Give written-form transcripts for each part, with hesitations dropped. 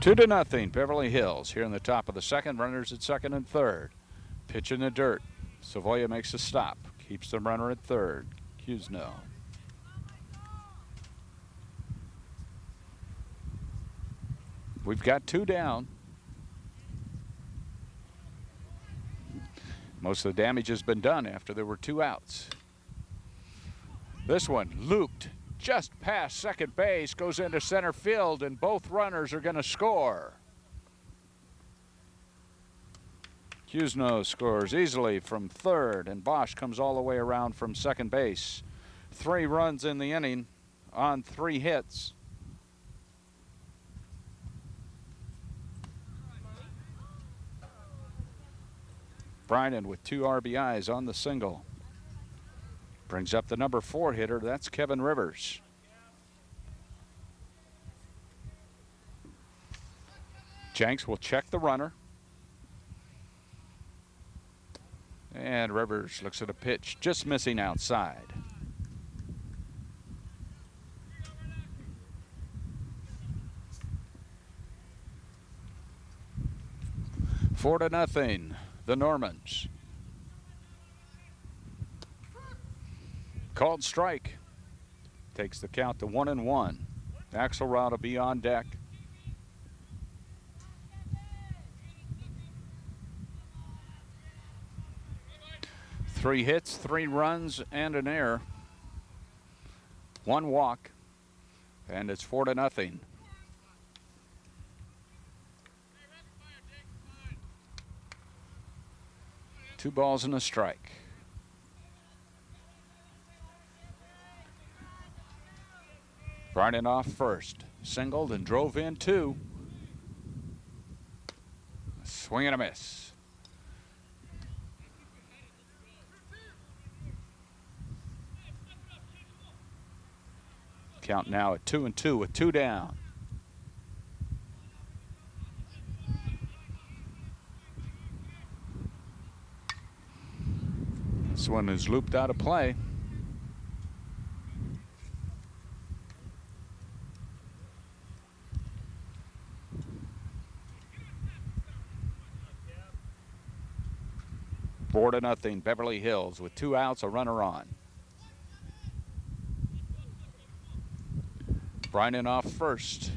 2-0, Beverly Hills. Here in the top of the second, runners at second and third. Pitch in the dirt. Savoia makes a stop. Keeps the runner at third. Cusno. We've got 2 down. Most of the damage has been done after there were 2 outs. This one looped just past second base, goes into center field, and both runners are going to score. Cusno scores easily from third, and Bosch comes all the way around from second base. 3 runs in the inning on 3 hits. Bryden with 2 RBIs on the single. Brings up the number 4 hitter, that's Kevin Rivers. Jenks will check the runner. And Rivers looks at a pitch just missing outside. Four to nothing, the Normans. Called strike. Takes the count to 1-1. Axelrod will be on deck. Three hits, 3 runs, and an error. 1 walk, and it's 4-0. Two balls and a strike. Bryden off first. Singled and drove in 2. Swing and a miss. Count now at 2-2 with 2 down. This one is looped out of play. Four to nothing, Beverly Hills with 2 outs, a runner on. Bryden off first,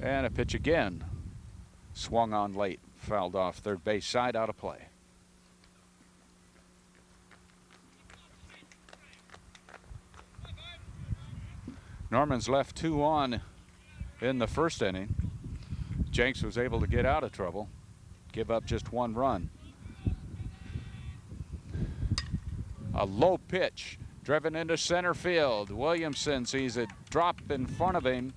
and a pitch again. Swung on late, fouled off third base side, out of play. Norman's left 2 on in the first inning. Jenks was able to get out of trouble, give up just 1 run. A low pitch driven into center field. Williamson sees it drop in front of him.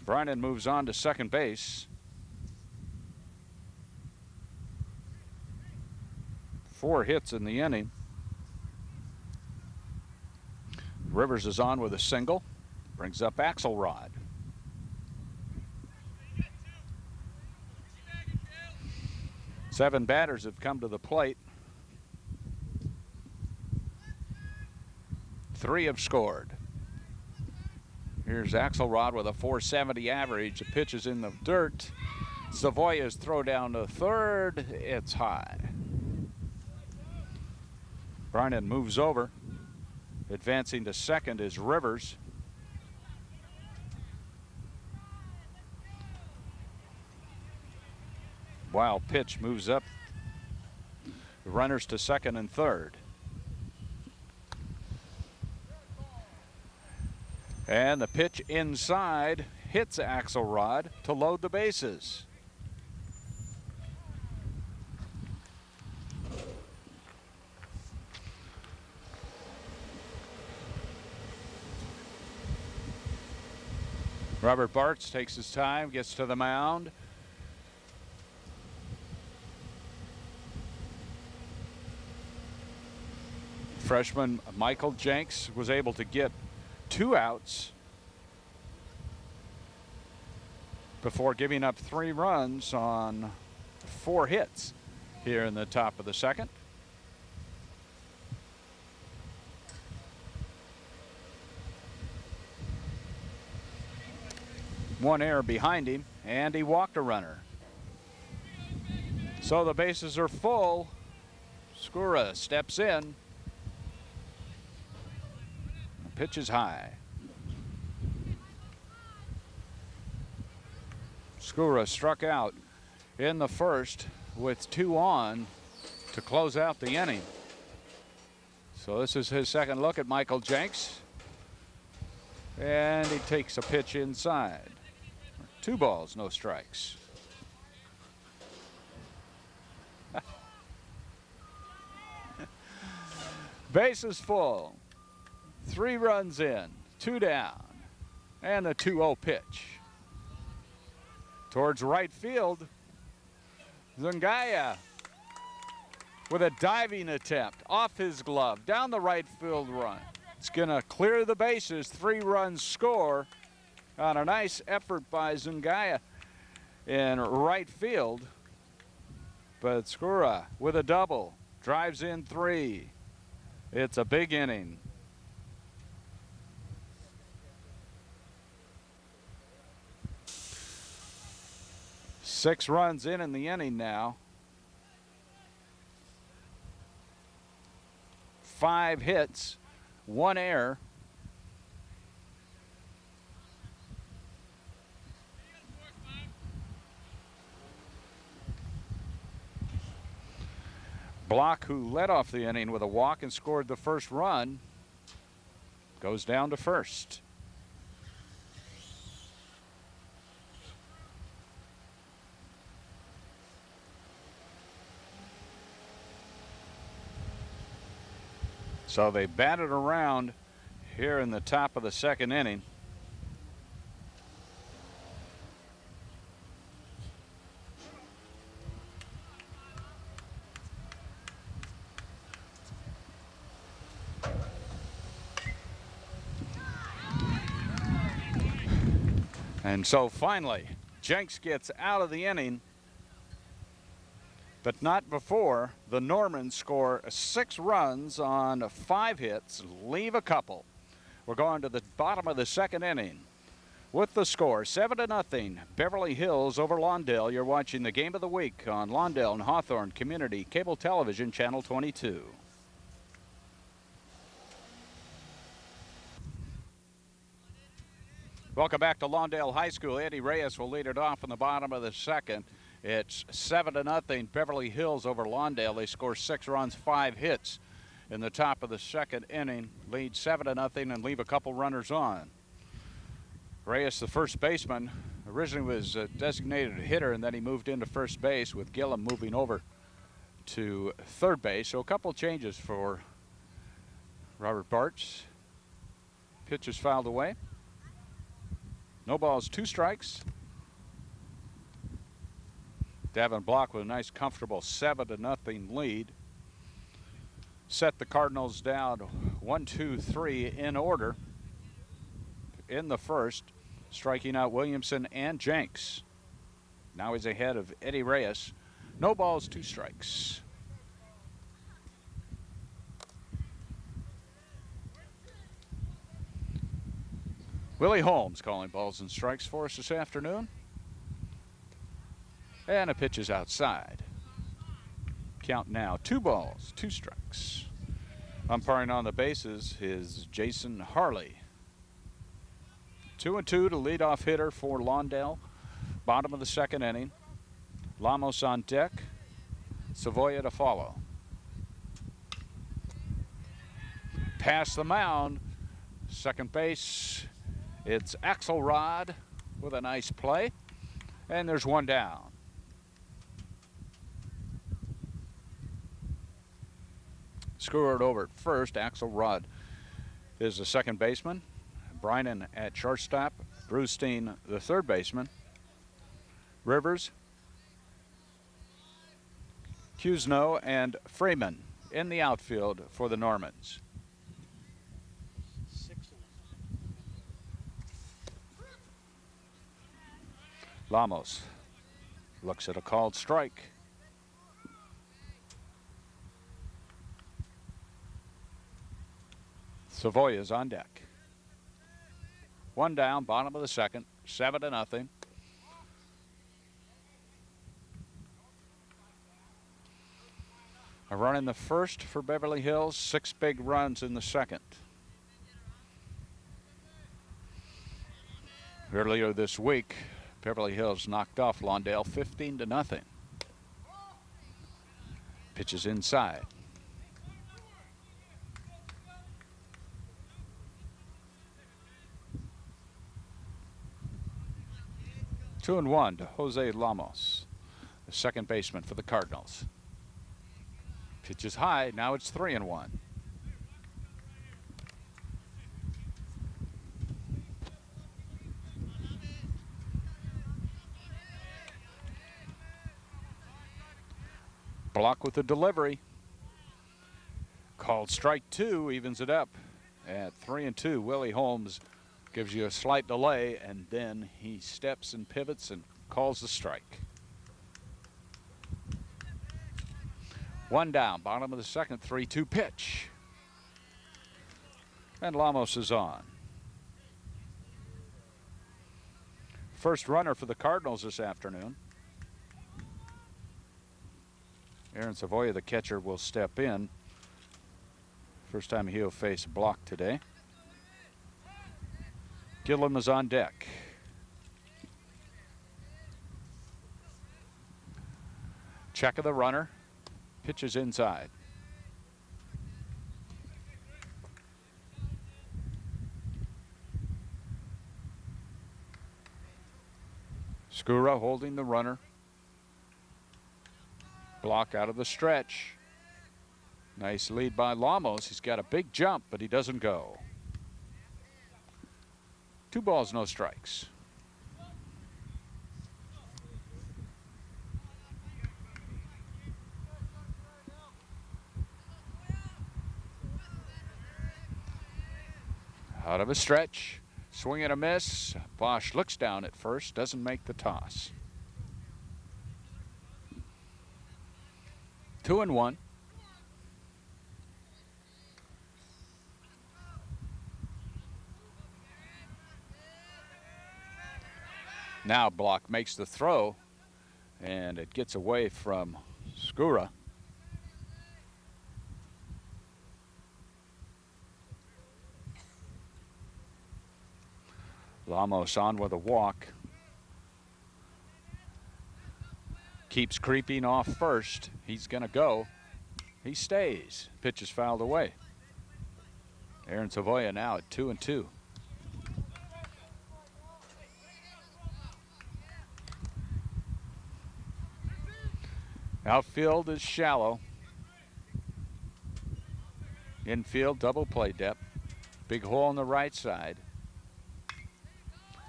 Bryden moves on to second base. 4 hits in the inning. Rivers is on with a single. Brings up Axelrod. Seven batters have come to the plate. 3 have scored. Here's Axelrod with a .470 average. The pitch is in the dirt. Savoia's throw down to third. It's high. Bryden moves over. Advancing to second is Rivers. Wild pitch moves up. The runners to second and third. And the pitch inside hits Axelrod to load the bases. Robert Bartz takes his time, gets to the mound. Freshman Michael Jenks was able to get 2 outs before giving up 3 runs on 4 hits here in the top of the second. One error behind him. and he walked a runner. So the bases are full. Skura steps in. The pitch is high. Skura struck out in the first with 2 on to close out the inning. So this is his second look at Michael Jenks. And he takes a pitch inside. 2 balls, no strikes. Bases full. 3 runs in, 2 down, and a 2-0 pitch. Towards right field, Zungaya with a diving attempt off his glove, down the right field run. It's gonna clear the bases, 3 runs score on a nice effort by Zungaya in right field. But Skura with a double, drives in 3. It's a big inning. Six runs in the inning now. 5 hits, 1 error. Block, who led off the inning with a walk and scored the first run, goes down to first. So they batted around here in the top of the second inning. And so finally, Jenks gets out of the inning, but not before the Normans score 6 runs on 5 hits, leave a couple. We're going to the bottom of the second inning with the score 7-0, Beverly Hills over Lawndale. You're watching the game of the week on Lawndale and Hawthorne Community Cable Television, Channel 22. Welcome back to Lawndale High School. Eddie Reyes will lead it off in the bottom of the second. It's 7-0 Beverly Hills over Lawndale. They score 6 runs, 5 hits in the top of the second inning. Lead 7-0 and leave a couple runners on. Reyes, the first baseman, originally was a designated hitter, and then he moved into first base with Gillum moving over to third base. So a couple changes for Robert Bartz. Pitch is fouled away. No balls, 2 strikes. Davin Block with a nice, comfortable 7-0 lead. Set the Cardinals down 1-2-3 in order in the first, striking out Williamson and Jenks. Now he's ahead of Eddie Reyes. No balls, 2 strikes. Willie Holmes calling balls and strikes for us this afternoon. And a pitch is outside. Count now, 2 balls, 2 strikes. Umpiring on the bases is Jason Harley. 2-2 to leadoff hitter for Lawndale. Bottom of the second inning. Lamos on deck. Savoya to follow. Past the mound. Second base. It's Axelrod with a nice play. And there's 1 down. Scored over at first. Axelrod is the second baseman. Brynan at shortstop. Brewstein, the third baseman. Rivers, Cusno, and Freeman in the outfield for the Normans. Lamos looks at a called strike. Savoya's on deck. 1 down, bottom of the second, 7-0. A run in the first for Beverly Hills, 6 big runs in the second. Earlier this week, Beverly Hills knocked off Lawndale 15-0. Pitches inside. Two and one to Jose Lamos, the second baseman for the Cardinals. Pitches high, now it's 3-1. Block with the delivery. Called strike 2, evens it up at 3-2. Willie Holmes gives you a slight delay, and then he steps and pivots and calls the strike. One down, bottom of the second, 3-2 pitch. And Lamos is on. First runner for the Cardinals this afternoon. Aaron Savoia, the catcher, will step in. First time he'll face Block today. Gillum is on deck. Check of the runner. Pitches inside. Skura holding the runner. Block out of the stretch. Nice lead by Lamos. He's got a big jump, but he doesn't go. 2 balls, no strikes. Out of a stretch. Swing and a miss. Bosch looks down at first, doesn't make the toss. 2-1. Now Block makes the throw, and it gets away from Skura. Lamos on with a walk. Keeps creeping off first. He's going to go. He stays. Pitch is fouled away. Aaron Savoia now at 2-2. Outfield is shallow. Infield double play depth. Big hole on the right side.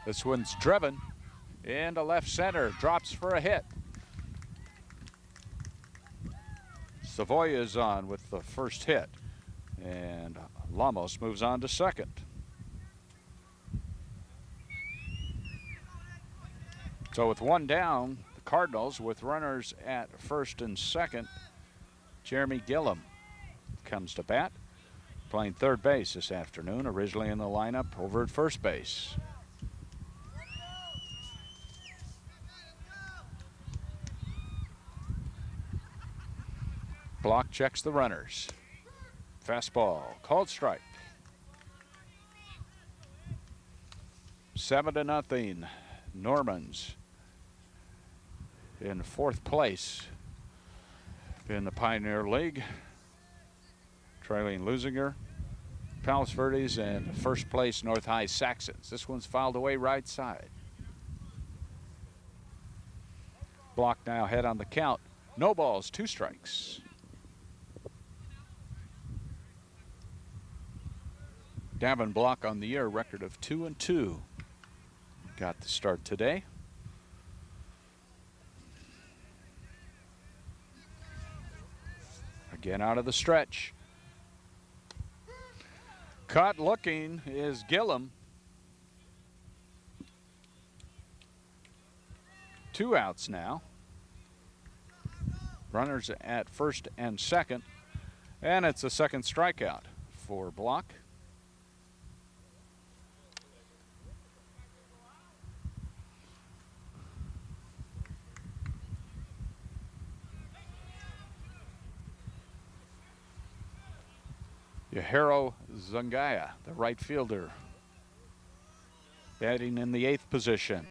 This one's driven into left center. Drops for a hit. Savoia is on with the first hit. And Lamos moves on to second. So with one down, the Cardinals with runners at first and second, Jeremy Gillum comes to bat. Playing third base this afternoon, originally in the lineup over at first base. Block checks the runners. Fastball, called strike. 7-0. Normans in fourth place in the Pioneer League, trailing Lusinger, Palos Verdes, and first place North High Saxons. This one's fouled away right side. Block now head on the count. No balls, 2 strikes. Davin Block on the year, record of 2-2. Got the start today. Again out of the stretch. Caught looking is Gillum. 2 outs now. Runners at first and second. And it's a second strikeout for Block. Yahiro Zungaya, the right fielder, batting in the 8th position.